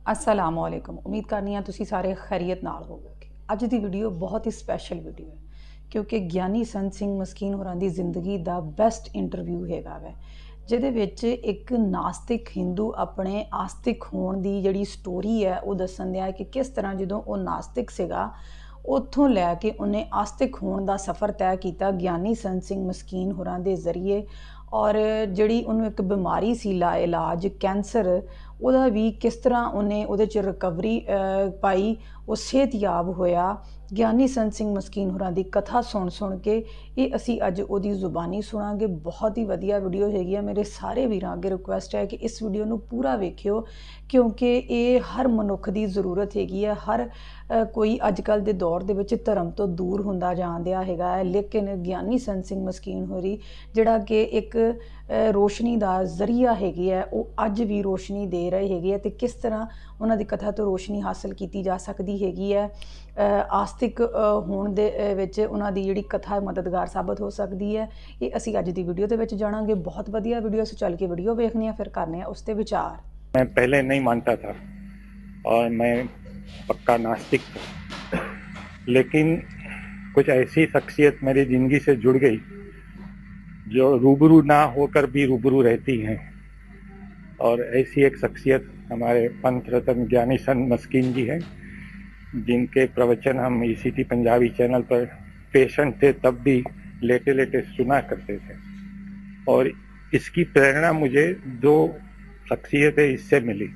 असलामुअलैकुम। उम्मीद करनी है तुसी सारे खैरियत नाल होवोगे। अज दी वीडियो बहुत ही स्पैशल वीडियो है क्योंकि ज्ञानी संत सिंह मस्कीन होरां दी जिंदगी दा बेस्ट इंटरव्यू हैगा वै, जिहदे विच एक नास्तिक हिंदू अपने आस्तिक होण दी जिहड़ी स्टोरी है वो दस्सन दिया कि किस तरह जदों वो नास्तिक सीगा उत्थों लैके उन्हें आस्तिक होण दा सफ़र तय किया ज्ञानी संत सिंह मस्कीन होरां दे जरिए। और जिहड़ी उन्होंने एक बीमारी सी ला इलाज कैंसर ਉਹਦਾ भी किस तरह उन्हें ਉਹਦੇ 'ਚ रिकवरी पाई, वो सेहतयाब होया। ज्ञानी संत सिंह मस्कीन होरां दी कथा सुन के ये असी अज ਉਹਦੀ जुबानी सुनांगे। बहुत ही वधिया वीडियो हैगी है। मेरे सारे वीरां अगे रिक्वेस्ट है कि इस वीडियो नूं पूरा वेखियो क्योंकि ये हर मनुख की जरूरत हैगी है। हर कोई अजकल के दौर दे विच धर्म तो दूर हुंदा जाण दिया हैगा है, लेकिन ज्ञानी संत सिंह मस्कीन होरी जिहड़ा कि एक रोशनी का जरिया हैगी है, वो अज भी रोशनी दे रहे हैगे है। तो किस तरह उन्होंने कथा तो रोशनी हासिल की जा सकती हैगी है, आस्तिक होण दे विच उन्हां दी जिहड़ी कथा मददगार साबित हो सकती है, ये असी अज दी वीडियो दे विच जाणांगे। बहुत वधिया वीडियो, सो चल के वीडियो वेखने फिर करने उस ते विचार। मैं पहले नहीं मानता था और मैं पक्का नास्तिक था, लेकिन कुछ ऐसी शख्सियत मेरी ज़िंदगी से जुड़ गई जो रूबरू ना होकर भी रूबरू रहती हैं। और ऐसी एक शख्सियत हमारे पंथ रत्न ज्ञानी संत मस्कीन जी हैं, जिनके प्रवचन हम ECT पंजाबी चैनल पर पेशेंट थे तब भी लेटे लेटे सुना करते थे। और इसकी प्रेरणा मुझे दो शख्सियतें इससे मिली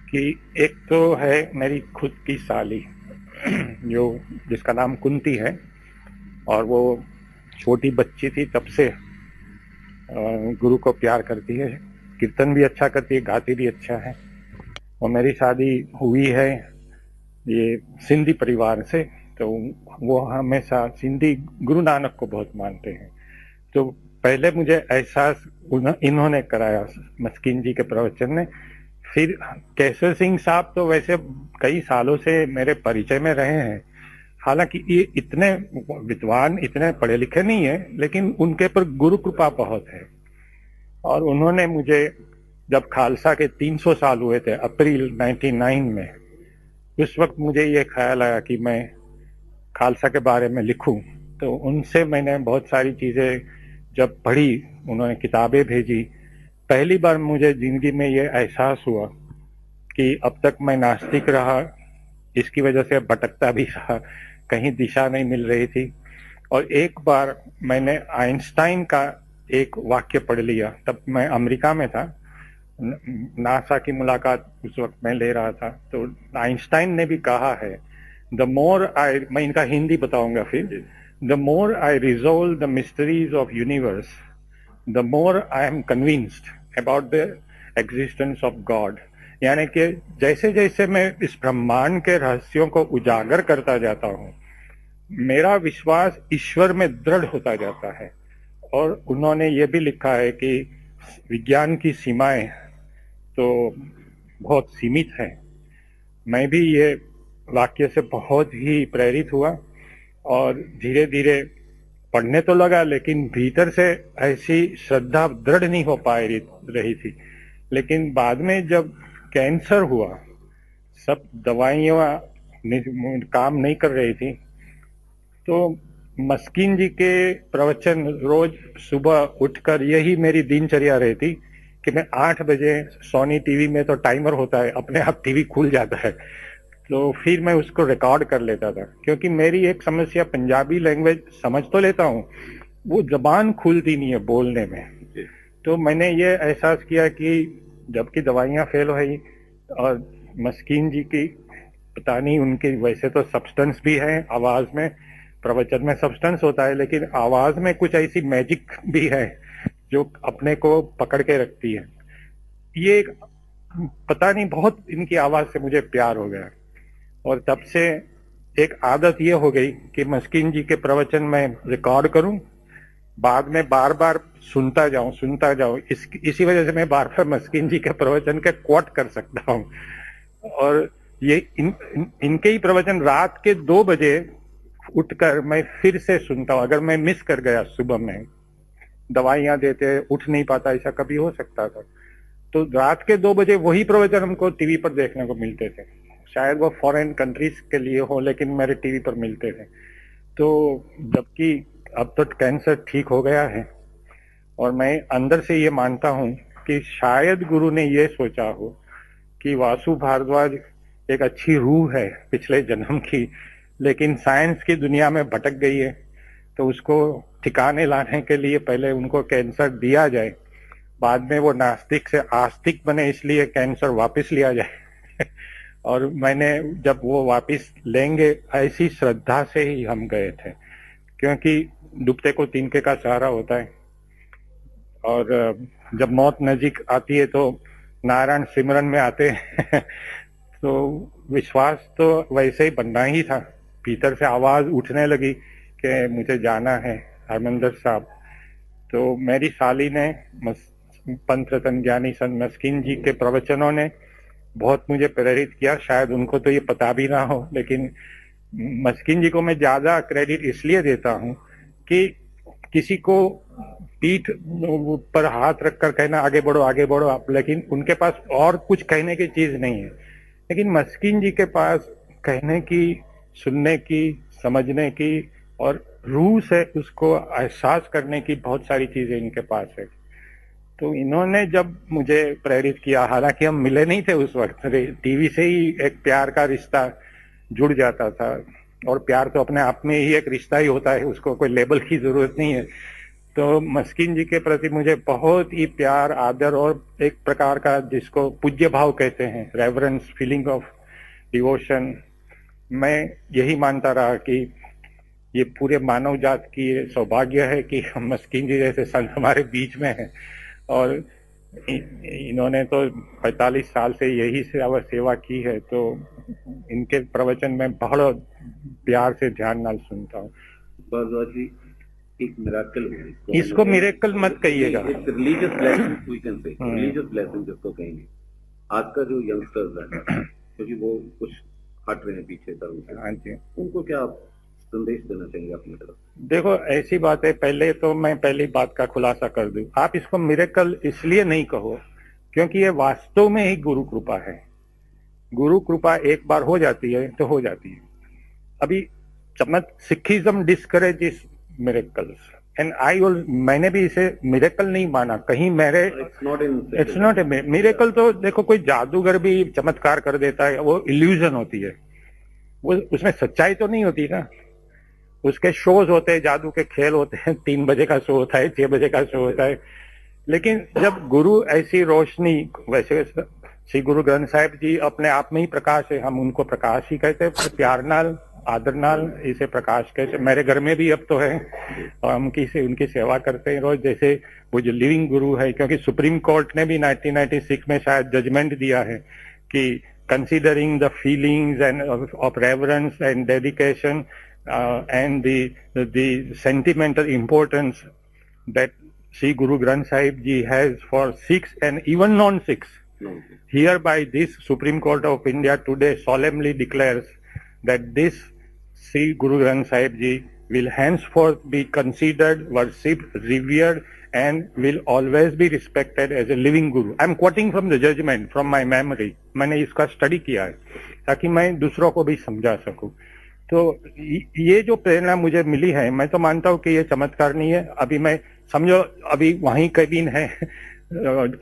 कि एक तो है मेरी खुद की साली जो जिसका नाम कुंती है, और वो छोटी बच्ची थी तब से गुरु को प्यार करती है, कीर्तन भी अच्छा करती है, गाती भी अच्छा है। और मेरी शादी हुई है ये सिंधी परिवार से, तो वो हमेशा सिंधी गुरु नानक को बहुत मानते हैं। तो पहले मुझे एहसास इन्होंने कराया, मस्कीन जी के प्रवचन ने। फिर केसर सिंह साहब तो वैसे कई सालों से मेरे परिचय में रहे हैं, हालांकि ये इतने विद्वान, इतने पढ़े लिखे नहीं है, लेकिन उनके पर गुरु कृपा बहुत है। और उन्होंने मुझे जब खालसा के 300 साल हुए थे अप्रैल 99 में, उस वक्त मुझे ये ख्याल आया कि मैं खालसा के बारे में लिखूं। तो उनसे मैंने बहुत सारी चीज़ें जब पढ़ी, उन्होंने किताबें भेजी, पहली बार मुझे ज़िंदगी में ये एहसास हुआ कि अब तक मैं नास्तिक रहा, इसकी वजह से भटकता भी रहा, कहीं दिशा नहीं मिल रही थी। और एक बार मैंने आइंस्टाइन का एक वाक्य पढ़ लिया, तब मैं अमेरिका में था, नासा की मुलाकात उस वक्त मैं ले रहा था। तो आइंस्टाइन ने भी कहा है, द मोर आई, मैं इनका हिंदी बताऊंगा फिर, the more I resolve the mysteries of universe, the more I am convinced about the existence of God. यानी कि जैसे जैसे मैं इस ब्रह्मांड के रहस्यों को उजागर करता जाता हूँ, मेरा विश्वास ईश्वर में दृढ़ होता जाता है। और उन्होंने ये भी लिखा है कि विज्ञान की सीमाएं तो बहुत सीमित हैं। मैं भी ये वाक्य से बहुत ही प्रेरित हुआ और धीरे धीरे पढ़ने तो लगा, लेकिन भीतर से ऐसी श्रद्धा दृढ़ नहीं हो पा रही थी। लेकिन बाद में जब कैंसर हुआ, सब दवाइयाँ काम नहीं कर रही थी, तो मस्कीन जी के प्रवचन रोज सुबह उठकर यही मेरी दिनचर्या रहती कि मैं 8 बजे, सोनी टीवी में तो टाइमर होता है, अपने आप टीवी खुल जाता है, तो फिर मैं उसको रिकॉर्ड कर लेता था। क्योंकि मेरी एक समस्या, पंजाबी लैंग्वेज समझ तो लेता हूँ, वो जबान खुलती नहीं है बोलने में। तो मैंने ये एहसास किया कि जबकि दवाइयाँ फेल हो गई और मस्कीन जी की पता नहीं, उनकी वैसे तो सब्सटेंस भी है आवाज़ में, प्रवचन में सब्सटेंस होता है, लेकिन आवाज़ में कुछ ऐसी मैजिक भी है जो अपने को पकड़ के रखती है। ये पता नहीं, बहुत इनकी आवाज़ से मुझे प्यार हो गया। और तब से एक आदत ये हो गई कि मस्कीन जी के प्रवचन में रिकॉर्ड करूं, बाद में बार बार सुनता जाऊं। इसी वजह से मैं बार बार मस्कीन जी के प्रवचन के कोट कर सकता हूं। और ये इनके ही प्रवचन रात के 2 बजे उठकर मैं फिर से सुनता हूं। अगर मैं मिस कर गया, सुबह में दवाइयां देते उठ नहीं पाता, ऐसा कभी हो सकता था, तो रात के 2 बजे वही प्रवचन हमको टीवी पर देखने को मिलते थे। शायद वो फॉरेन कंट्रीज के लिए हो, लेकिन मेरे टीवी पर मिलते थे। तो जबकि अब तो कैंसर ठीक हो गया है, और मैं अंदर से ये मानता हूँ कि शायद गुरु ने ये सोचा हो कि वासु भारद्वाज एक अच्छी रूह है पिछले जन्म की, लेकिन साइंस की दुनिया में भटक गई है, तो उसको ठिकाने लाने के लिए पहले उनको कैंसर दिया जाए, बाद में वो नास्तिक से आस्तिक बने, इसलिए कैंसर वापस लिया जाए। और मैंने जब वो वापस लेंगे ऐसी श्रद्धा से ही हम गए थे, क्योंकि डूबते को तिनके का सहारा होता है, और जब मौत नजीक आती है तो नारायण सिमरन में आते हैं। तो विश्वास तो वैसे ही बनना ही था। भीतर से आवाज उठने लगी कि मुझे जाना है हरमंदर साहब। तो मेरी साली ने, पंथ रतन ज्ञानी संत मस्कीन जी के प्रवचनों ने बहुत मुझे प्रेरित किया। शायद उनको तो ये पता भी ना हो, लेकिन मस्कीन जी को मैं ज्यादा क्रेडिट इसलिए देता हूँ कि किसी को पीठ पर हाथ रखकर कहना आगे बढ़ो आप, लेकिन उनके पास और कुछ कहने की चीज नहीं है। लेकिन मस्कीन जी के पास कहने की, सुनने की, समझने की और रूह से उसको एहसास करने की बहुत सारी चीजें इनके पास है। तो इन्होंने जब मुझे प्रेरित किया, हालांकि हम मिले नहीं थे उस वक्त, टीवी से ही एक प्यार का रिश्ता जुड़ जाता था, और प्यार तो अपने आप में ही एक रिश्ता ही होता है, उसको कोई लेबल की जरूरत नहीं है। तो मस्कीन जी के प्रति मुझे बहुत ही प्यार, आदर और एक प्रकार का जिसको पूज्य भाव कहते हैं, रेवरेंस, फीलिंग ऑफ डिवोशन, मैं यही मानता रहा कि ये पूरे मानव जात की सौभाग्य है कि मस्कीन जी जैसे संत हमारे बीच में है। और इन्होंने तो 45 साल से यही सेवा की है, तो इनके प्रवचन में बहुत प्यार से ध्यान नाल सुनता हूँ। भारद्वाज जी, एक मिरेकल है, इसको मिरेकल मत कहिएगा, religious blessing we can say, religious blessing जिसको कहेंगे। आज का जो यंगस्टर्स है, क्योंकि वो कुछ हट रहे हैं पीछे धर्म से, हाँ जी, उनको क्या आप संदेश देना चाहिए अपनी तरफ? देखो ऐसी बात है, पहले तो मैं पहली बात का खुलासा कर दूं, आप इसको मिरेकल इसलिए नहीं कहो क्योंकि ये वास्तव में ही गुरु कृपा है। गुरु कृपा एक बार हो जाती है तो हो जाती है। अभी सिखिज्म डिस्करेजेस मिरेकल्स एंड मैंने भी इसे मिरेकल नहीं माना कहीं। मेरे इट्स नॉट ए मिरेकल। तो देखो कोई जादूगर भी चमत्कार कर देता है, वो इल्यूजन होती है, वो उसमें सच्चाई तो नहीं होती ना। उसके शोज होते हैं, जादू के खेल होते हैं, 3 बजे का शो होता है, 6 बजे का शो होता है। लेकिन जब गुरु ऐसी रोशनी, वैसे श्री गुरु ग्रंथ साहिब जी अपने आप में ही प्रकाश है, हम उनको प्रकाश ही कहते हैं, प्यार नाल, आदर नाल इसे प्रकाश कहते। मेरे घर में भी अब तो है, और हम उनकी सेवा करते हैं रोज, जैसे वो जो लिविंग गुरु है। क्योंकि सुप्रीम कोर्ट ने भी 1996 में शायद जजमेंट दिया है कि considering the feelings and of reverence and dedication and the sentimental importance that Sri Guru Granth Sahib Ji has for Sikhs and even non-Sikhs. Hereby this Supreme Court of India today solemnly declares that this Sri Guru Granth Sahib Ji will henceforth be considered, worshipped, revered and will always be respected as a living guru. I am quoting from the judgment from my memory. मैंने इसका study किया है ताकि मैं दूसरों को भी समझा सकूं। तो ये जो प्रेरणा मुझे मिली है, मैं तो मानता हूँ कि ये चमत्कार नहीं है। अभी मैं समझो, अभी वहीं केबिन है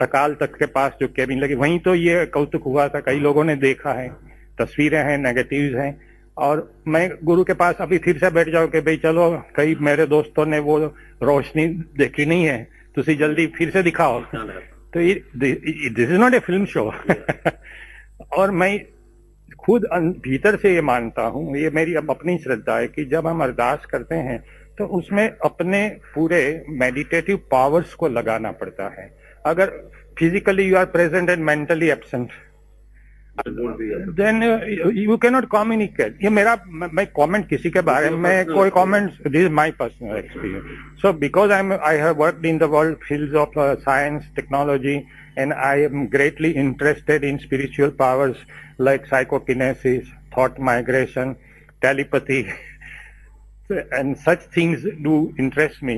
अकाल तख्त के पास जो केबिन लगी, वहीं तो ये कौतुक हुआ था, कई लोगों ने देखा है, तस्वीरें हैं, नेगेटिव्स हैं। और मैं गुरु के पास अभी फिर से बैठ जाऊं कि भाई चलो, कई मेरे दोस्तों ने वो रोशनी देखी नहीं है, तुसी जल्दी फिर से दिखाओ। तो this is not A film show. और मैं खुद भीतर से ये मानता हूँ, ये मेरी अब अपनी श्रद्धा है कि जब हम अरदास करते हैं तो उसमें अपने पूरे मेडिटेटिव पावर्स को लगाना पड़ता है। अगर physically you are present and mentally absent, then you cannot communicate. ये मेरा, मैं comment किसी के बारे में कोई comment, this is my personal experience. So because I have worked in the world fields of science, technology, and I am greatly interested in spiritual powers like psychokinesis, thought migration, telepathy, and such things do interest me.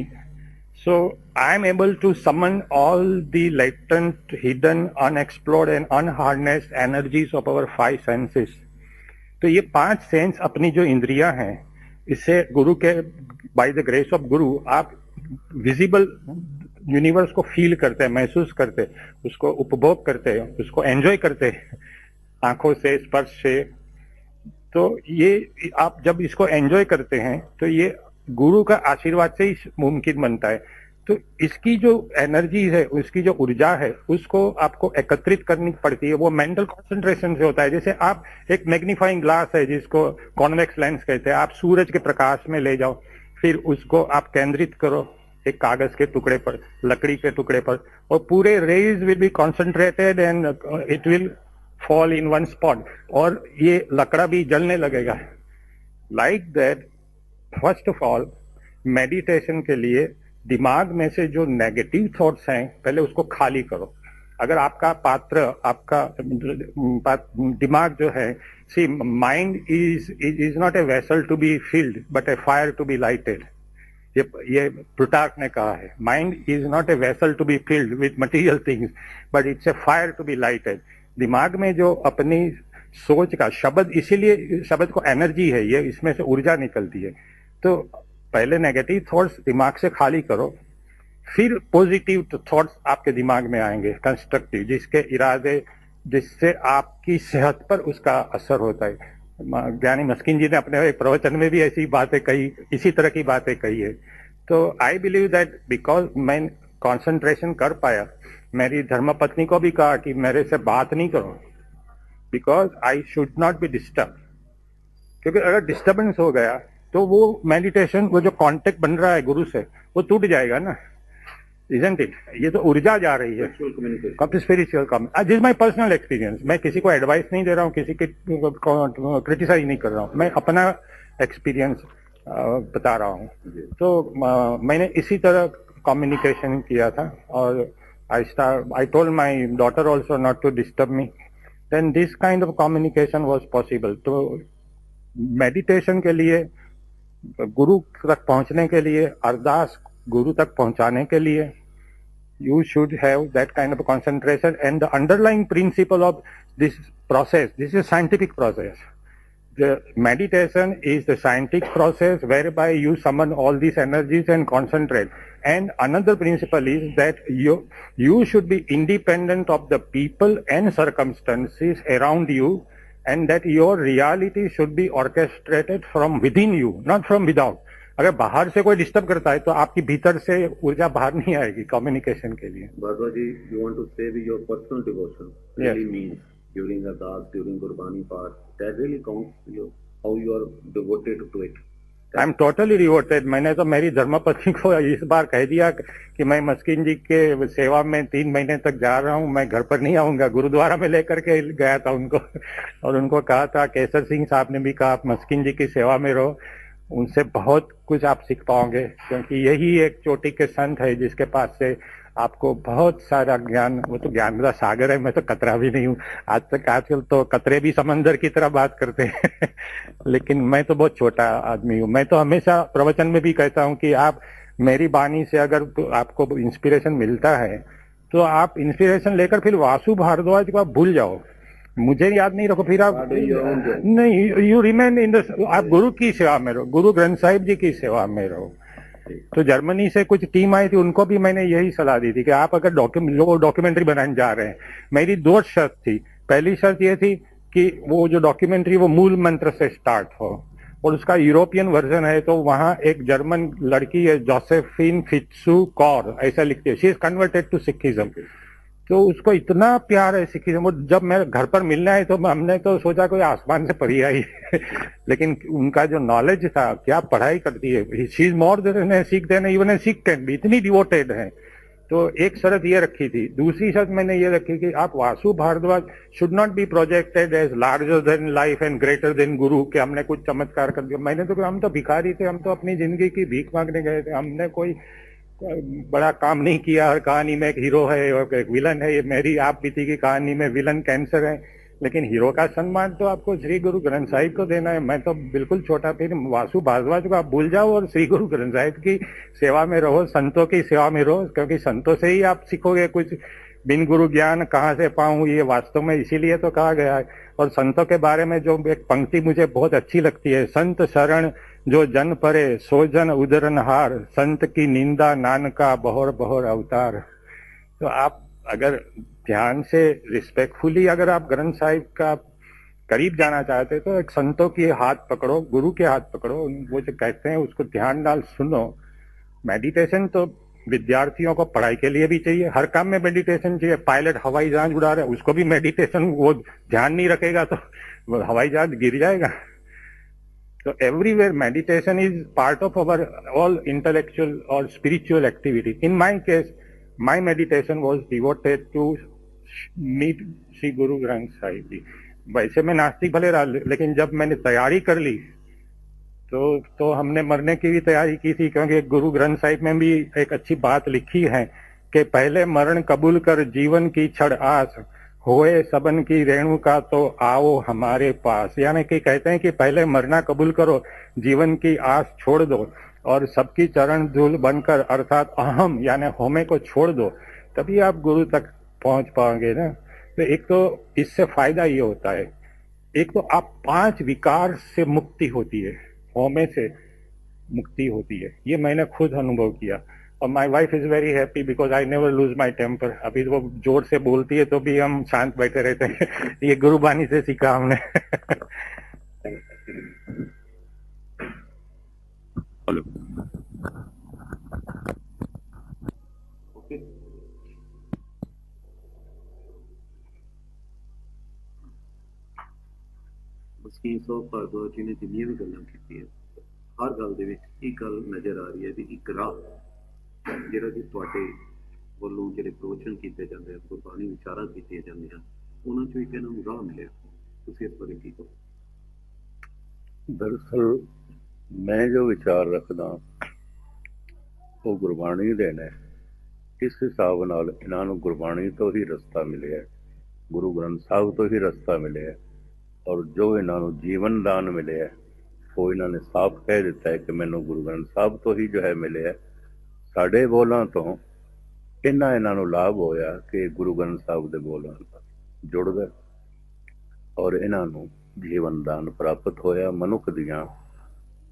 So I am able to summon all the latent, hidden, unexplored and unharnessed energies of our five senses. तो ये 5 sense अपनी जो इंद्रियां हैं, इससे गुरु के by the grace of गुरु आप visible universe को फील करते हैं, महसूस करते हैं, उसको उपभोग करते हैं, उसको एंजॉय करते हैं आंखों से, स्पर्श से। तो ये आप जब इसको एंजॉय करते हैं तो ये गुरु का आशीर्वाद से ही मुमकिन बनता है। तो इसकी जो एनर्जी है, उसकी जो ऊर्जा है, उसको आपको एकत्रित करनी पड़ती है। वो मेंटल कंसंट्रेशन से होता है। जैसे आप एक मैग्नीफाइंग ग्लास है जिसको कॉन्वेक्स लेंस कहते हैं, आप सूरज के प्रकाश में ले जाओ, फिर उसको आप केंद्रित करो एक कागज के टुकड़े पर, लकड़ी के टुकड़े पर, और पूरे rays will be concentrated and it will fall in one spot, और ये लकड़ा भी जलने लगेगा। Like that, first of all meditation के लिए दिमाग में से जो नेगेटिव थॉट्स हैं पहले उसको खाली करो। अगर आपका पात्र, आपका दिमाग जो है, see mind is not a vessel to be filled but a fire to be lighted. ये प्लूटार्क ने कहा है, mind is not a vessel to be filled with material things but it's a fire to be lighted. दिमाग में जो अपनी सोच का शब्द, इसीलिए शब्द को एनर्जी है, ये इसमें से ऊर्जा निकलती है। तो पहले नेगेटिव थॉट्स दिमाग से खाली करो, फिर पॉजिटिव थॉट्स आपके दिमाग में आएंगे, कंस्ट्रक्टिव, जिसके इरादे, जिससे आपकी सेहत पर उसका असर होता है। ज्ञानी मस्किन जी ने अपने एक प्रवचन में भी ऐसी बातें कही, इसी तरह की बातें कही है। तो आई बिलीव दैट बिकॉज मैं कंसंट्रेशन कर पाया, मेरी धर्मपत्नी को भी कहा कि मेरे से बात नहीं करो, because I should not be disturb, क्योंकि अगर डिस्टर्बेंस हो गया तो वो मेडिटेशन, वो जो कांटेक्ट बन रहा है गुरु से, वो टूट जाएगा ना, isn't it? ये तो ऊर्जा जा रही है, spiritual come. This is my personal experience. मैं किसी को एडवाइस नहीं दे रहा हूँ, किसी के क्रिटिसाइज नहीं कर रहा हूँ, मैं अपना एक्सपीरियंस बता रहा हूँ। तो मैंने इसी तरह कम्युनिकेशन किया था, और I told my daughter also not to disturb me, then this kind of communication was possible. तो मेडिटेशन के लिए, गुरु तक पहुंचने के लिए, अरदास गुरु तक पहुंचाने के लिए, you should have that kind of concentration, and the underlying principle of this process, this is a scientific process. The meditation is the scientific process whereby you summon all these energies and concentrate. And another principle is that you should be independent of the people and circumstances around you, and that your reality should be orchestrated from within you, not from without. अगर बाहर से कोई disturb करता है तो आपकी भीतर से ऊर्जा बाहर नहीं आएगी कम्युनिकेशन के लिए। बाबा जी, you want to say that your personal devotion really means during Ardas, during Gurbani part, that really counts how you are devoted to it. I am totally devoted. मैंने तो मेरी धर्मपत्नी को इस बार कह दिया कि मैं मस्किन जी के सेवा में 3 महीने तक जा रहा हूँ, मैं घर पर नहीं आऊंगा। गुरुद्वारा में लेकर के गया था उनको, और उनको कहा था, केसर सिंह साहब ने भी कहा, आप मस्किन जी की सेवा में रहो, उनसे बहुत कुछ आप सीख पाओगे, क्योंकि यही एक चोटी के संत है जिसके पास से आपको बहुत सारा ज्ञान, वो तो ज्ञान का सागर है, मैं तो कतरा भी नहीं हूँ। आजकल तो कतरे भी समंदर की तरह बात करते हैं लेकिन मैं तो बहुत छोटा आदमी हूँ। मैं तो हमेशा प्रवचन में भी कहता हूँ कि आप मेरी वाणी से अगर आपको इंस्पिरेशन मिलता है तो आप इंस्पिरेशन लेकर फिर वासु भारद्वाज को आप भूल जाओ, मुझे याद नहीं रखो, फिर आप नहीं, यू रिमेन इन द, आप गुरु की सेवा में रहो, गुरु ग्रंथ साहिब जी की सेवा में रहो। तो जर्मनी से कुछ टीम आई थी, उनको भी मैंने यही सलाह दी थी कि आप अगर डॉक्यूमेंट्री बनाने जा रहे हैं, मेरी 2 शर्त थी। पहली शर्त ये थी कि वो जो डॉक्यूमेंट्री वो मूल मंत्र से स्टार्ट हो, और उसका यूरोपियन वर्जन है, तो वहाँ एक जर्मन लड़की है, जोसेफिन फित्सु कौर, ऐसा लिखती है, she is converted to Sikhism. तो उसको इतना प्यार है सिखिज्म, वो जब मैं घर पर मिलने आए तो हमने तो सोचा कोई आसमान से परी आई लेकिन उनका जो नॉलेज था, क्या पढ़ाई करती है, she is more than a Sikh than even a Sikh can be, इतनी डिवोटेड है। तो एक शर्त ये रखी थी। दूसरी शर्त मैंने ये रखी कि आप Vasu Bhardwaj should not be projected as larger than life and greater than guru, कि हमने कुछ चमत्कार कर दिया। मैंने तो, हम तो भिखारी थे, हम तो अपनी जिंदगी की भीख मांगने गए थे, हमने कोई बड़ा काम नहीं किया। हर कहानी में एक हीरो है और एक विलन है। ये मेरी आप बीती की कहानी में विलन कैंसर है, लेकिन हीरो का सम्मान तो आपको श्री गुरु ग्रंथ साहिब को देना है। मैं तो बिल्कुल छोटा, फिर वासु भारद्वाज को आप भूल जाओ और श्री गुरु ग्रंथ साहिब की सेवा में रहो, संतों की सेवा में रहो, क्योंकि संतों से ही आप सीखोगे कुछ। बिन गुरु ज्ञान कहाँ से पाऊं, ये वास्तव में इसीलिए तो कहा गया है। और संतों के बारे में जो एक पंक्ति मुझे बहुत अच्छी लगती है, संत शरण जो जन परे सो जन उदरनहार, संत की निंदा नानका बहोर बहोर अवतार। तो आप अगर ध्यान से रिस्पेक्टफुली अगर आप ग्रंथ साहिब का करीब जाना चाहते हैं तो एक संतों के हाथ पकड़ो, गुरु के हाथ पकड़ो, वो जो कहते हैं उसको ध्यान डाल सुनो। मेडिटेशन तो विद्यार्थियों को पढ़ाई के लिए भी चाहिए, हर काम में मेडिटेशन चाहिए। पायलट हवाई जहाज उड़ा रहे हैं, उसको भी मेडिटेशन, वो ध्यान नहीं रखेगा तो हवाई जहाज गिर जाएगा। तो everywhere meditation is part of our all intellectual और spiritual activity. In my case my meditation was devoted to meet Shri Guru Granth Sahib जी। वैसे मैं नास्तिक भले रहा, लेकिन जब मैंने तैयारी कर ली तो हमने मरने की भी तैयारी की थी, क्योंकि गुरु ग्रंथ साहिब में भी एक अच्छी बात लिखी है कि पहले मरण कबूल कर जीवन की छड़ आस, होए सबन की रेणु का तो आओ हमारे पास। यानी कि कहते हैं कि पहले मरना कबूल करो, जीवन की आस छोड़ दो और सबकी चरण धूल बनकर अर्थात अहम यानी होमे को छोड़ दो, तभी आप गुरु तक पहुंच पाओगे ना। तो एक तो इससे फायदा ये होता है, एक तो आप 5 विकार से मुक्ति होती है, होमे से मुक्ति होती है, ये मैंने खुद अनुभव किया। और my wife is very happy because I never lose my temper. अभी वो जोर से बोलती है तो भी हम शांत बैठे रहते हैं। ये गुरुबानी से सीखा हमने। हेलो, ਮਸੀਹ ਸਾਹਿਬ ਭਾਰਦਵਾਜ ਜੀ ਨੇ ਜਿੰਨੀਆਂ ਵੀ ਗੱਲਾਂ ਕੀਤੀਆਂ, ਹਰ ਗੱਲ ਦੇ ਵਿੱਚ ਇੱਕ ਗੱਲ ਨਜ਼ਰ ਆ ਰਹੀ ਹੈ ਵੀ ਇੱਕ ਰਾਹ ਜਿਹੜਾ ਕਿ ਤੁਹਾਡੇ ਵੱਲੋਂ ਜਿਹੜੇ ਪ੍ਰਵਚਨ ਕੀਤੇ ਜਾਂਦੇ ਆ, ਗੁਰਬਾਣੀ ਵਿਚਾਰਾਂ ਕੀਤੀਆਂ ਜਾਂਦੀਆਂ, ਉਹਨਾਂ ਚੋਂ ਇੱਕ ਇਹਨਾਂ ਨੂੰ ਰਾਹ ਮਿਲਿਆ। ਤੁਸੀਂ ਇਸ ਬਾਰੇ ਕੀ ਕਹੋ? दरअसल मैं जो विचार रखदा वो गुरबाणी दे ने, इस हिसाब नाल इन्हां नूं गुरबाणी तो ही रस्ता मिले है, गुरु ग्रंथ साहिब तो ही रस्ता मिले है। और जो इन्हां नूं जीवन दान मिले है वो इन्हां ने साफ कह दिता है कि मैनूं गुरु ग्रंथ साहिब तो ही जो है मिले है। साडे बोलां तो इन्हां नूं लाभ होया कि गुरु ग्रंथ साहिब दे बोलां जुड़ गए और इन्हां नूं जीवन दान प्राप्त होया। मनुख दियां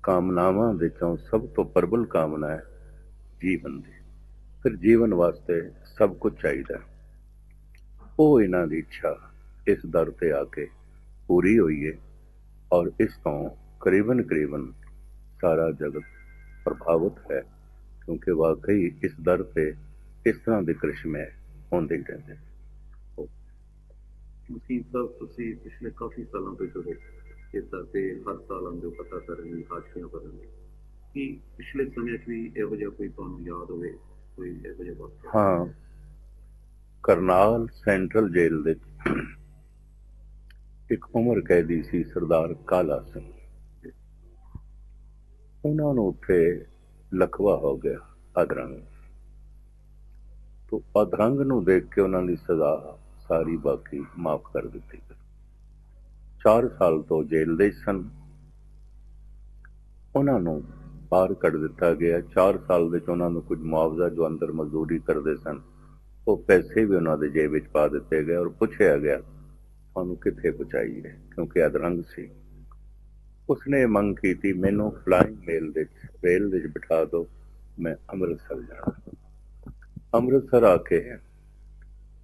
कामनावां विचों सब तो प्रबल कामना है जीवन दी। फिर जीवन वास्ते सब कुछ चाहिए, वो इन्हां दी इच्छा इस दर ते आके पूरी हुई है और इस तो करीबन करीबन सारा जगत प्रभावित है, क्योंकि वाकई इस दर पे इस तरह के करिश्मे होंदे ही रहंदे। ਮਸੀਹ ਸਾਹਿਬ, ਤੁਸੀਂ ਪਿਛਲੇ ਕਾਫੀ ਸਾਲਾਂ ਤੋਂ ਜੁੜੇ ਇਸ ਤਰ੍ਹਾਂ ਹਰ ਸਾਲ ਆਉਂਦੇ ਹੋ ਪਤਾ ਕਰਨ ਲਈ, ਹਾਜ਼ਰੀਆਂ ਭਰਨ ਲਈ, ਕਿ ਪਿਛਲੇ ਸਮੇਂ 'ਚ ਵੀ ਇਹੋ ਜਿਹਾ ਕੋਈ ਤੁਹਾਨੂੰ ਯਾਦ ਹੋਵੇ, ਕੋਈ ਇਹੋ ਜਿਹਾ ਵਾਕਿਆ? हाँ, करनाल सेंट्रल जेल दे एक उम्र कैदी सी सरदार काला सिंह, उन्होंने उत्थे लखवा हो गया अधरंग। तो अधरंग नूं देख के उन्होंने सजा सारी बाकी माफ कर दी गई। 4 साल तो जेल दे सन, उन्होंने बाहर कढ़ दिता गया। 4 साल दे उन्होंने कुछ मुआवजा जो अंदर मजदूरी करते सन वो पैसे भी उन्होंने जेब विच पा दिते गए और पूछा गया तुहानूं कित्थे पहुंचाईए, क्योंकि अधरंग सी। उसने मंग की थी मैनू फ्लाइंग मेल दे रेल दे बिठा दो, मैं अमृतसर जाना। अमृतसर आके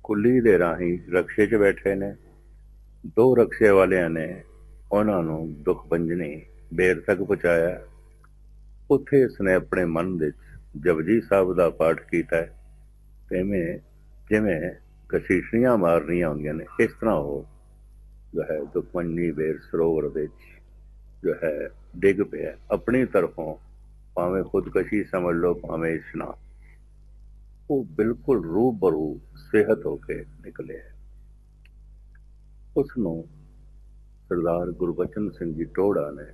कुली दे राही रक्शे च बैठे ने, 2 रक्शे वालियां ने उन्होंने दुख भंजनी बेर तक पहुँचाया। उत्थे इसने अपने मन विच जपजी साहब का पाठ किया, तिवें जिवें कशीशनियां मारनियां होंदियां ने इस तरह वो जो है दुखभंजनी बेर सरोवर विच जो है डिग पिया अपनी तरफों, भावें खुदकशी समझ लो भावें इशनान। वो बिल्कुल रूबरू सेहत होके निकले। उसनों सरदार गुरबचन सिंह जी टोड़ा ने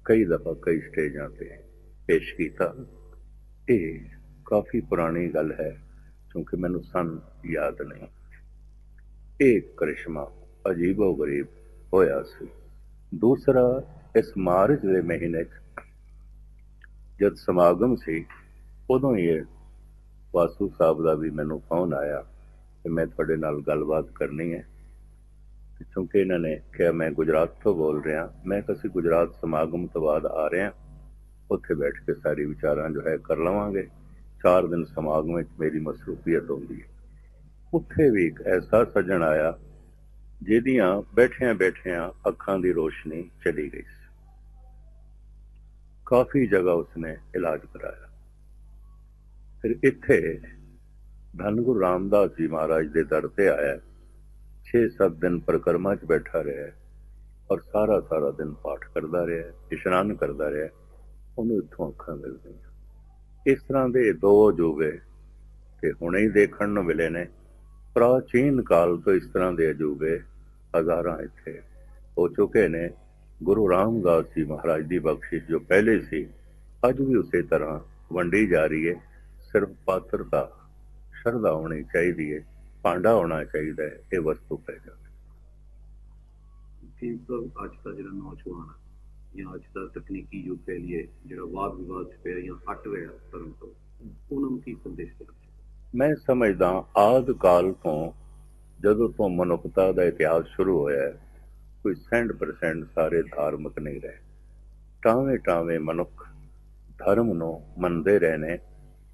कई दफा कई स्टेजां पे पेश किया। ये काफ़ी पुरानी गल है क्योंकि मैनू सन याद नहीं। एक करिश्मा ਅਜੀਬੋ ਗਰੀਬ ਹੋਇਆ ਸੀ। ਦੂਸਰਾ, ਇਸ ਮਾਰਚ ਦੇ ਮਹੀਨੇ 'ਚ ਜਦ ਸਮਾਗਮ ਸੀ, ਉਦੋਂ ਹੀ ਇਹ ਵਾਸੂ ਸਾਹਿਬ ਦਾ ਵੀ ਮੈਨੂੰ ਫੋਨ ਆਇਆ ਕਿ ਮੈਂ ਤੁਹਾਡੇ ਨਾਲ ਗੱਲਬਾਤ ਕਰਨੀ ਹੈ। ਕਿਉਂਕਿ ਇਹਨਾਂ ਨੇ ਕਿਹਾ ਮੈਂ ਗੁਜਰਾਤ ਤੋਂ ਬੋਲ ਰਿਹਾ, ਮੈਂ ਕਿਹਾ ਅਸੀਂ ਗੁਜਰਾਤ ਸਮਾਗਮ ਤੋਂ ਬਾਅਦ ਆ ਰਹੇ ਹਾਂ, ਉੱਥੇ ਬੈਠ ਕੇ ਸਾਰੀ ਵਿਚਾਰਾਂ ਜੋ ਹੈ ਕਰ ਲਵਾਂਗੇ। 4 ਦਿਨ ਸਮਾਗਮ ਵਿੱਚ ਮੇਰੀ ਮਸਰੂਫੀਅਤ ਹੁੰਦੀ ਹੈ। ਉੱਥੇ ਵੀ ਇੱਕ ਐਸਾ ਸੱਜਣ ਆਇਆ ਜਿਹਦੀਆਂ ਬੈਠਿਆਂ ਬੈਠਿਆਂ ਅੱਖਾਂ ਦੀ ਰੋਸ਼ਨੀ ਚਲੀ ਗਈ ਸੀ। ਕਾਫੀ ਜਗ੍ਹਾ ਉਸਨੇ ਇਲਾਜ ਕਰਾਇਆ। ਫਿਰ ਇੱਥੇ ਧੰਨ ਗੁਰੂ ਰਾਮਦਾਸ ਜੀ ਮਹਾਰਾਜ ਦੇ ਦਰ ਤੇ ਆਇਆ। 6-7 ਦਿਨ ਪਰਿਕਰਮਾ 'ਚ ਬੈਠਾ ਰਿਹਾ ਔਰ ਸਾਰਾ ਦਿਨ ਪਾਠ ਕਰਦਾ ਰਿਹਾ, ਇਸ਼ਨਾਨ ਕਰਦਾ ਰਿਹਾ। ਉਹਨੂੰ ਇੱਥੋਂ ਅੱਖਾਂ ਮਿਲ ਗਈਆਂ। ਇਸ ਤਰ੍ਹਾਂ ਦੇ 2 ਅਜੂਬੇ ਤੇ ਹੁਣੇ ਹੀ ਦੇਖਣ ਨੂੰ ਮਿਲੇ ਨੇ। ਪ੍ਰਾਚੀਨ ਕਾਲ ਤੋਂ ਇਸ ਤਰ੍ਹਾਂ ਦੇ ਅਜੂਬੇ ਹਜ਼ਾਰਾਂ ਇੱਥੇ ਹੋ ਚੁੱਕੇ ਨੇ। ਗੁਰੂ ਰਾਮਦਾਸ ਜੀ ਮਹਾਰਾਜ ਦੀ ਬਖਸ਼ਿਸ਼ ਜੋ ਪਹਿਲੇ ਸੀ, ਅੱਜ ਵੀ ਉਸੇ ਤਰ੍ਹਾਂ ਵੰਡੀ ਜਾ ਰਹੀ ਹੈ। ਸਿਰਫ ਪਾਤਰਤਾ, ਸ਼ਰਧਾ ਹੋਣੀ ਚਾਹੀਦੀ ਹੈ, ਭਾਂਡਾ ਹੋਣਾ ਚਾਹੀਦਾ ਹੈ, ਇਹ ਵਸਤੂ ਪੈ ਜਾਵੇ। ਅੱਜ ਦਾ ਜਿਹੜਾ ਨੌਜਵਾਨ ਜਾਂ ਅੱਜ ਦਾ ਤਕਨੀਕੀ ਯੁੱਗ ਕਹਿ ਲਈਏ, ਜਿਹੜਾ ਵਾਦ ਵਿਵਾਦ 'ਚ ਪਿਆ ਜਾਂ ਹਟ ਰਿਹਾ ਧਰਮ ਤੋਂ, ਉਹਨਾਂ ਨੂੰ ਕੀ ਸੰਦੇਸ਼ ਦੇਣਾ? ਮੈਂ ਸਮਝਦਾ ਆਦਿ ਕਾਲ ਤੋਂ, ਜਦੋਂ ਤੋਂ ਮਨੁੱਖਤਾ ਦਾ ਇਤਿਹਾਸ ਸ਼ੁਰੂ ਹੋਇਆ ਹੈ, ਕੋਈ 100% ਸਾਰੇ ਧਾਰਮਿਕ ਨਹੀਂ ਰਹੇ। ਟਾਵੇਂ ਮਨੁੱਖ ਧਰਮ ਨੂੰ ਮੰਨਦੇ ਰਹੇ ਨੇ,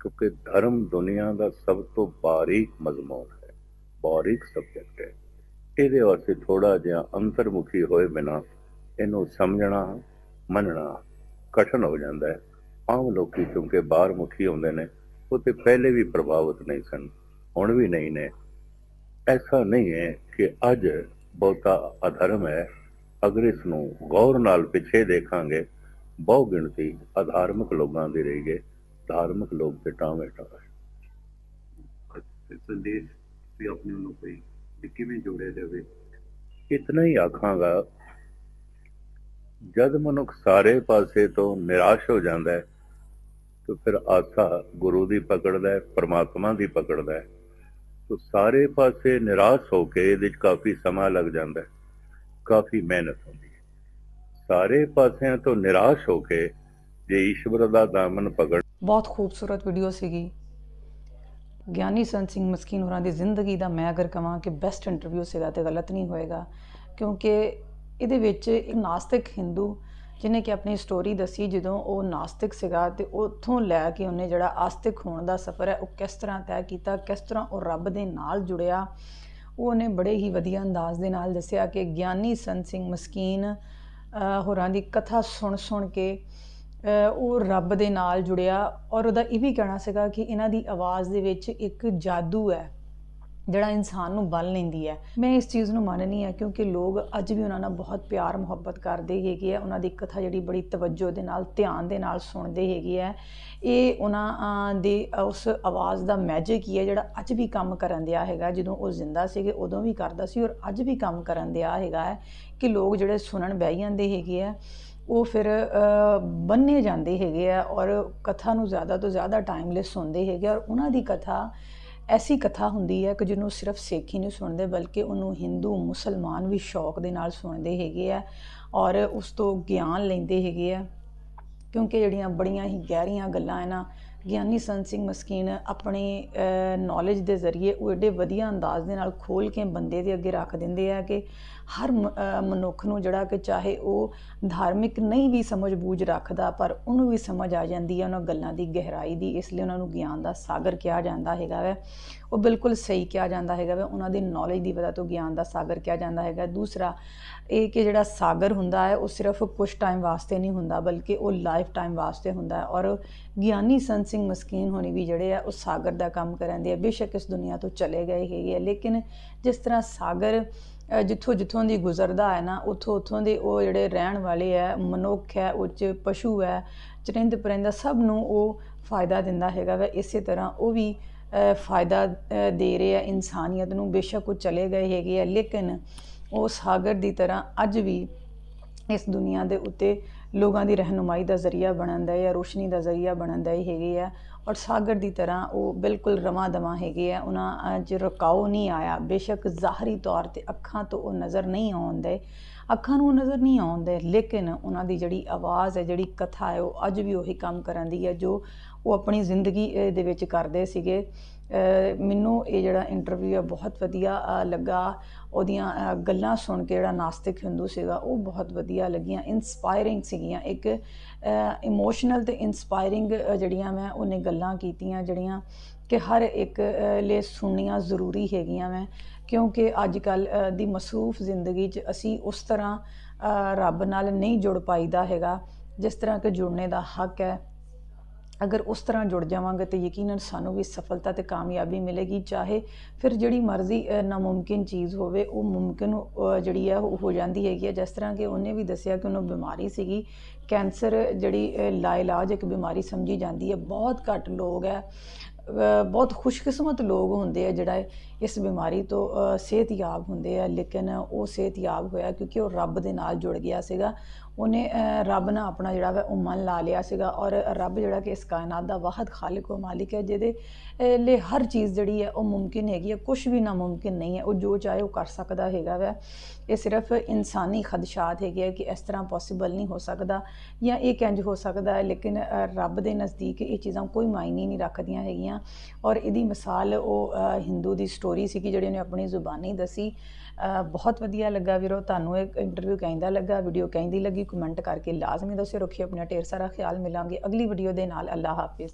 ਕਿਉਂਕਿ ਧਰਮ ਦੁਨੀਆ ਦਾ ਸਭ ਤੋਂ ਬਾਰੀਕ ਮਜ਼ਮੂਨ ਹੈ, ਬਾਰੀਕ ਸਬਜੈਕਟ ਹੈ। ਇਹਦੇ ਵਾਸਤੇ ਥੋੜਾ ਜਿਹਾ ਅੰਤਰਮੁਖੀ ਹੋਏ ਬਿਨਾਂ ਇਹਨੂੰ ਸਮਝਣਾ, ਮੰਨਣਾ ਕਠਿਨ ਹੋ ਜਾਂਦਾ ਹੈ। ਆਮ ਲੋਕੀ ਕਿਉਂਕਿ ਬਾਹਰ ਮੁਖੀ ਹੁੰਦੇ ਨੇ, ਉਹ ਤੇ ਪਹਿਲੇ ਵੀ ਪ੍ਰਭਾਵਿਤ ਨਹੀਂ ਸਨ, ਹੁਣ ਵੀ ਨਹੀਂ ਨੇ। ਐਸਾ ਨਹੀਂ ਹੈ ਕਿ ਅੱਜ ਬਹੁਤਾ ਅਧਰਮ ਹੈ। ਅਗਰ ਇਸ ਨੂੰ ਗੌਰ ਨਾਲ ਪਿੱਛੇ ਦੇਖਾਂਗੇ, ਬਹੁ ਗਿਣਤੀ ਅਧਾਰਮਿਕ ਲੋਕਾਂ ਦੀ ਰਹੀ ਹੈ। ਧਾਰਮਿਕ ਲੋਕ ਤੇ ਟਾਵੇਂ ਸੰਦੇਸ਼ ਵੀ ਆਪਣੇ ਨੂੰ ਕੋਈ ਕਿਵੇਂ ਜੋੜਿਆ ਜਾਵੇ? ਇਤਨਾ ਹੀ ਆਖਾਂਗਾ, ਜਦ ਮਨੁੱਖ ਸਾਰੇ ਪਾਸੇ ਤੋਂ ਨਿਰਾਸ਼ ਹੋ ਜਾਂਦਾ ਹੈ ਤਾਂ ਫਿਰ ਆਸਾ ਗੁਰੂ ਦੀ ਪਕੜਦਾ ਹੈ, ਪਰਮਾਤਮਾ ਦੀ ਪਕੜਦਾ ਹੈ। ਤਾਂ ਸਾਰੇ ਪਾਸੇ ਨਿਰਾਸ਼ ਹੋ ਕੇ ਇਹਦੇ 'ਚ ਕਾਫੀ ਸਮਾਂ ਲੱਗ ਜਾਂਦਾ ਹੈ, ਕਾਫੀ ਮਿਹਨਤ ਹੁੰਦੀ ਹੈ। ਸਾਰੇ ਪਾਸਿਆਂ ਤੋਂ ਨਿਰਾਸ਼ ਹੋ ਕੇ ਜੇ ਈਸ਼ਵਰ ਦਾ ਦਾਮਨ ਪਕੜ। ਬਹੁਤ ਖੂਬਸੂਰਤ ਵੀਡੀਓ ਸੀਗੀ। ਗਿਆਨੀ ਸੰਤ ਸਿੰਘ ਮਸਕੀਨ ਹੋਰਾਂ ਦੀ ਜ਼ਿੰਦਗੀ ਦਾ ਮੈਂ ਅਗਰ ਕਹਾਂ ਕਿ ਬੈਸਟ ਇੰਟਰਵਿਊ ਸੀਗਾ ਤੇ ਗਲਤ ਨਹੀਂ ਹੋਏਗਾ, ਕਿਉਂਕਿ ਇਹਦੇ ਵਿੱਚ ਇੱਕ ਨਾਸਤਿਕ ਹਿੰਦੂ ਜਿਹਨੇ ਕਿ ਆਪਣੀ ਸਟੋਰੀ ਦੱਸੀ, ਜਦੋਂ ਉਹ ਨਾਸਤਿਕ ਸੀਗਾ ਤੇ ਉੱਥੋਂ ਲੈ ਕੇ ਉਹਨੇ ਜਿਹੜਾ ਆਸਤਿਕ ਹੋਣ ਦਾ ਸਫ਼ਰ ਹੈ ਉਹ ਕਿਸ ਤਰ੍ਹਾਂ ਤੈਅ ਕੀਤਾ, ਕਿਸ ਤਰ੍ਹਾਂ ਉਹ ਰੱਬ ਦੇ ਨਾਲ ਜੁੜਿਆ, ਉਹ ਉਹਨੇ ਬੜੇ ਹੀ ਵਧੀਆ ਅੰਦਾਜ਼ ਦੇ ਨਾਲ ਦੱਸਿਆ ਕਿ ਗਿਆਨੀ ਸੰਤ ਸਿੰਘ ਮਸਕੀਨ ਹੋਰਾਂ ਦੀ ਕਥਾ ਸੁਣ ਕੇ ਉਹ ਰੱਬ ਦੇ ਨਾਲ ਜੁੜਿਆ। ਔਰ ਉਹਦਾ ਇਹ ਵੀ ਕਹਿਣਾ ਸੀਗਾ ਕਿ ਇਹਨਾਂ ਦੀ ਆਵਾਜ਼ ਦੇ ਵਿੱਚ ਇੱਕ ਜਾਦੂ ਹੈ ਜਿਹੜਾ ਇਨਸਾਨ ਨੂੰ ਬੰਨ੍ਹ ਲੈਂਦੀ ਹੈ। ਮੈਂ ਇਸ ਚੀਜ਼ ਨੂੰ ਮੰਨਨੀ ਹੈ, ਕਿਉਂਕਿ ਲੋਕ ਅੱਜ ਵੀ ਉਹਨਾਂ ਨਾਲ ਬਹੁਤ ਪਿਆਰ ਮੁਹੱਬਤ ਕਰਦੇ ਹੈਗੇ ਆ। ਉਹਨਾਂ ਦੀ ਕਥਾ ਜਿਹੜੀ ਬੜੀ ਤਵੱਜੋ ਦੇ ਨਾਲ, ਧਿਆਨ ਦੇ ਨਾਲ ਸੁਣਦੇ ਹੈਗੇ ਆ। ਇਹ ਉਹਨਾਂ ਦੇ ਉਸ ਆਵਾਜ਼ ਦਾ ਮੈਜਿਕ ਹੀ ਹੈ ਜਿਹੜਾ ਅੱਜ ਵੀ ਕੰਮ ਕਰਨ ਦਿਆ ਹੈਗਾ। ਜਦੋਂ ਉਹ ਜ਼ਿੰਦਾ ਸੀਗੇ ਉਦੋਂ ਵੀ ਕਰਦਾ ਸੀ ਔਰ ਅੱਜ ਵੀ ਕੰਮ ਕਰਨ ਦਿਆ ਹੈਗਾ ਹੈ ਕਿ ਲੋਕ ਜਿਹੜੇ ਸੁਣਨ ਬਹਿ ਜਾਂਦੇ ਹੈਗੇ ਆ, ਉਹ ਫਿਰ ਬੰਨੇ ਜਾਂਦੇ ਹੈਗੇ ਆ ਔਰ ਕਥਾ ਨੂੰ ਜ਼ਿਆਦਾ ਤੋਂ ਜ਼ਿਆਦਾ ਟਾਈਮ ਲਈ ਸੁਣਦੇ ਹੈਗੇ। ਔਰ ਉਹਨਾਂ ਦੀ ਕਥਾ ਐਸੀ ਕਥਾ ਹੁੰਦੀ ਹੈ ਕਿ ਜਿਹਨੂੰ ਸਿਰਫ ਸਿੱਖ ਹੀ ਨਹੀਂ ਸੁਣਦੇ, ਬਲਕਿ ਉਹਨੂੰ ਹਿੰਦੂ ਮੁਸਲਮਾਨ ਵੀ ਸ਼ੌਕ ਦੇ ਨਾਲ ਸੁਣਦੇ ਹੈਗੇ ਆ ਔਰ ਉਸ ਤੋਂ ਗਿਆਨ ਲੈਂਦੇ ਹੈਗੇ ਆ, ਕਿਉਂਕਿ ਜਿਹੜੀਆਂ ਬੜੀਆਂ ਹੀ ਗਹਿਰੀਆਂ ਗੱਲਾਂ ਹੈ ਨਾ, ਗਿਆਨੀ ਸੰਤ ਸਿੰਘ ਮਸਕੀਨ ਆਪਣੀ ਨੌਲੇਜ ਦੇ ਜ਼ਰੀਏ ਉਹ ਏਡੇ ਵਧੀਆ ਅੰਦਾਜ਼ ਦੇ ਨਾਲ ਖੋਲ੍ਹ ਕੇ ਬੰਦੇ ਦੇ ਅੱਗੇ ਰੱਖ ਦਿੰਦੇ ਆ ਕਿ ਹਰ ਮਨੁੱਖ ਨੂੰ ਜਿਹੜਾ ਕਿ ਚਾਹੇ ਉਹ ਧਾਰਮਿਕ ਨਹੀਂ ਵੀ ਸਮਝ ਬੂਝ ਰੱਖਦਾ, ਪਰ ਉਹਨੂੰ ਵੀ ਸਮਝ ਆ ਜਾਂਦੀ ਹੈ ਉਹਨਾਂ ਗੱਲਾਂ ਦੀ ਗਹਿਰਾਈ ਦੀ। ਇਸ ਲਈ ਉਹਨਾਂ ਨੂੰ ਗਿਆਨ ਦਾ ਸਾਗਰ ਕਿਹਾ ਜਾਂਦਾ ਹੈਗਾ ਵੈ। ਉਹ ਬਿਲਕੁਲ ਸਹੀ ਕਿਹਾ ਜਾਂਦਾ ਹੈਗਾ ਵੈ। ਉਹਨਾਂ ਦੀ ਨੌਲੇਜ ਦੀ ਵਜ੍ਹਾ ਤੋਂ ਗਿਆਨ ਦਾ ਸਾਗਰ ਕਿਹਾ ਜਾਂਦਾ ਹੈਗਾ। ਦੂਸਰਾ ਇਹ ਕਿ ਜਿਹੜਾ ਸਾਗਰ ਹੁੰਦਾ ਹੈ ਉਹ ਸਿਰਫ ਕੁਛ ਟਾਈਮ ਵਾਸਤੇ ਨਹੀਂ ਹੁੰਦਾ, ਬਲਕਿ ਉਹ ਲਾਈਫ ਟਾਈਮ ਵਾਸਤੇ ਹੁੰਦਾ ਹੈ। ਔਰ ਗਿਆਨੀ ਸੰਤ ਸਿੰਘ ਮਸਕੀਨ ਹੋਣੀ ਵੀ ਜਿਹੜੇ ਆ ਉਹ ਸਾਗਰ ਦਾ ਕੰਮ ਕਰਦੇ ਆ। ਬੇਸ਼ੱਕ ਇਸ ਦੁਨੀਆ ਤੋਂ ਚਲੇ ਗਏ ਹੈਗੇ ਆ, ਲੇਕਿਨ ਜਿਸ ਤਰ੍ਹਾਂ ਸਾਗਰ ਜਿੱਥੋਂ ਦੀ ਗੁਜ਼ਰਦਾ ਹੈ ਨਾ, ਉੱਥੋਂ ਦੇ ਉਹ ਜਿਹੜੇ ਰਹਿਣ ਵਾਲੇ ਹੈ, ਮਨੁੱਖ ਹੈ, ਉਹ 'ਚ ਪਸ਼ੂ ਹੈ, ਚਰਿੰਦ ਪਰਿੰਦਾ, ਸਭ ਨੂੰ ਉਹ ਫਾਇਦਾ ਦਿੰਦਾ ਹੈਗਾ ਵਾ। ਇਸੇ ਤਰ੍ਹਾਂ ਉਹ ਵੀ ਫਾਇਦਾ ਦੇ ਰਹੇ ਆ ਇਨਸਾਨੀਅਤ ਨੂੰ। ਬੇਸ਼ੱਕ ਉਹ ਚਲੇ ਗਏ ਹੈਗੇ ਆ, ਲੇਕਿਨ ਉਹ ਸਾਗਰ ਦੀ ਤਰ੍ਹਾਂ ਅੱਜ ਵੀ ਇਸ ਦੁਨੀਆ ਦੇ ਉੱਤੇ ਲੋਕਾਂ ਦੀ ਰਹਿਨੁਮਾਈ ਦਾ ਜ਼ਰੀਆ ਬਣਨ ਦਾ ਜਾਂ ਰੋਸ਼ਨੀ ਦਾ ਜ਼ਰੀਆ ਬਣਨ ਦਾ ਹੀ ਹੈਗੇ ਆ। ਔਰ ਸਾਗਰ ਦੀ ਤਰ੍ਹਾਂ ਉਹ ਬਿਲਕੁਲ ਰਵਾਂ ਦਵਾਂ ਹੈਗੇ ਆ, ਉਹਨਾਂ 'ਚ ਰੁਕਾਓ ਨਹੀਂ ਆਇਆ। ਬੇਸ਼ੱਕ ਜ਼ਾਹਰੀ ਤੌਰ 'ਤੇ ਅੱਖਾਂ ਤੋਂ ਉਹ ਨਜ਼ਰ ਨਹੀਂ ਆਉਂਦੇ, ਅੱਖਾਂ ਨੂੰ ਉਹ ਨਜ਼ਰ ਨਹੀਂ ਆਉਂਦੇ, ਲੇਕਿਨ ਉਹਨਾਂ ਦੀ ਜਿਹੜੀ ਆਵਾਜ਼ ਹੈ, ਜਿਹੜੀ ਕਥਾ ਹੈ, ਉਹ ਅੱਜ ਵੀ ਉਹੀ ਕੰਮ ਕਰਨ ਦੀ ਹੈ ਜੋ ਉਹ ਆਪਣੀ ਜ਼ਿੰਦਗੀ ਦੇ ਵਿੱਚ ਕਰਦੇ ਸੀਗੇ। ਮੈਨੂੰ ਇਹ ਜਿਹੜਾ ਇੰਟਰਵਿਊ ਹੈ ਬਹੁਤ ਵਧੀਆ ਲੱਗਾ। ਉਹਦੀਆਂ ਗੱਲਾਂ ਸੁਣ ਕੇ ਜਿਹੜਾ ਨਾਸਤਿਕ ਹਿੰਦੂ ਸੀਗਾ ਉਹ ਬਹੁਤ ਵਧੀਆ ਲੱਗੀਆਂ, ਇੰਸਪਾਇਰਿੰਗ ਸੀਗੀਆਂ। ਇੱਕ ਇਮੋਸ਼ਨਲ ਅਤੇ ਇੰਸਪਾਇਰਿੰਗ ਜਿਹੜੀਆਂ ਮੈਂ ਉਹਨੇ ਗੱਲਾਂ ਕੀਤੀਆਂ, ਜਿਹੜੀਆਂ ਕਿ ਹਰ ਇੱਕ ਲਈ ਸੁਣਨੀਆਂ ਜ਼ਰੂਰੀ ਹੈਗੀਆਂ ਮੈਂ, ਕਿਉਂਕਿ ਅੱਜ ਕੱਲ੍ਹ ਦੀ ਮਸਰੂਫ ਜ਼ਿੰਦਗੀ 'ਚ ਅਸੀਂ ਉਸ ਤਰ੍ਹਾਂ ਰੱਬ ਨਾਲ ਨਹੀਂ ਜੁੜ ਪਾਈਦਾ ਹੈਗਾ ਜਿਸ ਤਰ੍ਹਾਂ ਕਿ ਜੁੜਨੇ ਦਾ ਹੱਕ ਹੈ। ਅਗਰ ਉਸ ਤਰ੍ਹਾਂ ਜੁੜ ਜਾਵਾਂਗੇ ਤਾਂ ਯਕੀਨਨ ਸਾਨੂੰ ਵੀ ਸਫਲਤਾ ਅਤੇ ਕਾਮਯਾਬੀ ਮਿਲੇਗੀ। ਚਾਹੇ ਫਿਰ ਜਿਹੜੀ ਮਰਜ਼ੀ ਨਾਮੁਮਕਿਨ ਚੀਜ਼ ਹੋਵੇ ਉਹ ਮੁਮਕਿਨ ਜਿਹੜੀ ਹੈ ਉਹ ਹੋ ਜਾਂਦੀ ਹੈਗੀ ਹੈ। ਜਿਸ ਤਰ੍ਹਾਂ ਕਿ ਉਹਨੇ ਵੀ ਦੱਸਿਆ ਕਿ ਉਹਨੂੰ ਬਿਮਾਰੀ ਸੀਗੀ ਕੈਂਸਰ, ਜਿਹੜੀ ਲਾਇਲਾਜ ਇੱਕ ਬਿਮਾਰੀ ਸਮਝੀ ਜਾਂਦੀ ਹੈ। ਬਹੁਤ ਘੱਟ ਲੋਕ ਹੈ, ਬਹੁਤ ਖੁਸ਼ਕਿਸਮਤ ਲੋਕ ਹੁੰਦੇ ਆ ਜਿਹੜਾ ਇਸ ਬਿਮਾਰੀ ਤੋਂ ਸਿਹਤਯਾਬ ਹੁੰਦੇ ਆ, ਲੇਕਿਨ ਉਹ ਸਿਹਤਯਾਬ ਹੋਇਆ ਕਿਉਂਕਿ ਉਹ ਰੱਬ ਦੇ ਨਾਲ ਜੁੜ ਗਿਆ ਸੀਗਾ। ਉਹਨੇ ਰੱਬ ਨਾਲ ਆਪਣਾ ਜਿਹੜਾ ਵਾ ਉਹ ਮਨ ਲਾ ਲਿਆ ਸੀਗਾ। ਔਰ ਰੱਬ ਜਿਹੜਾ ਕਿ ਇਸ ਕਾਇਨਾਤ ਦਾ ਵਾਹਿਦ ਖਾਲਿਕ व ਮਾਲਿਕ ਹੈ, ਜਿਹਦੇ ਲਈ ਹਰ ਚੀਜ਼ ਜਿਹੜੀ ਹੈ ਉਹ ਮੁਮਕਿਨ ਹੈਗੀ ਹੈ, ਕੁਛ ਵੀ ਨਾਮੁਮਕਿਨ ਨਹੀਂ ਹੈ। ਉਹ ਜੋ ਚਾਹੇ ਉਹ ਕਰ ਸਕਦਾ ਹੈਗਾ ਵਾ। ਇਹ ਸਿਰਫ ਇਨਸਾਨੀ ਖਦਸ਼ਾਤ ਹੈਗੇ ਆ ਕਿ ਇਸ ਤਰ੍ਹਾਂ ਪੋਸੀਬਲ ਨਹੀਂ ਹੋ ਸਕਦਾ ਜਾਂ ਇਹ ਕਿੰਝ ਹੋ ਸਕਦਾ ਹੈ, ਲੇਕਿਨ ਰੱਬ ਦੇ ਨਜ਼ਦੀਕ ਇਹ ਚੀਜ਼ਾਂ ਕੋਈ ਮਾਇਨੇ ਨਹੀਂ ਰੱਖਦੀਆਂ ਹੈਗੀਆਂ। ਔਰ ਇਹਦੀ ਮਿਸਾਲ ਉਹ ਹਿੰਦੂ ਦੀ ਸਟੋਰੀ ਸੀਗੀ ਜਿਹੜੀ ਉਹਨੇ ਆਪਣੀ ਜ਼ੁਬਾਨੀ ਦੱਸੀ। ਬਹੁਤ ਵਧੀਆ ਲੱਗਾ ਵੀਰੋ। ਤੁਹਾਨੂੰ ਇਹ ਇੰਟਰਵਿਊ ਕਹਿੰਦਾ ਲੱਗਾ, ਵੀਡੀਓ ਕਹਿੰਦੀ ਲੱਗੀ, ਕਮੈਂਟ ਕਰਕੇ ਲਾਜ਼ਮੀ ਦੱਸਿਓ। ਰੱਖਿਓ ਆਪਣਾ ਢੇਰ ਸਾਰਾ ਖਿਆਲ। ਮਿਲਾਂਗੇ ਅਗਲੀ ਵੀਡੀਓ ਦੇ ਨਾਲ। ਅੱਲਾ ਹਾਫਿਜ਼।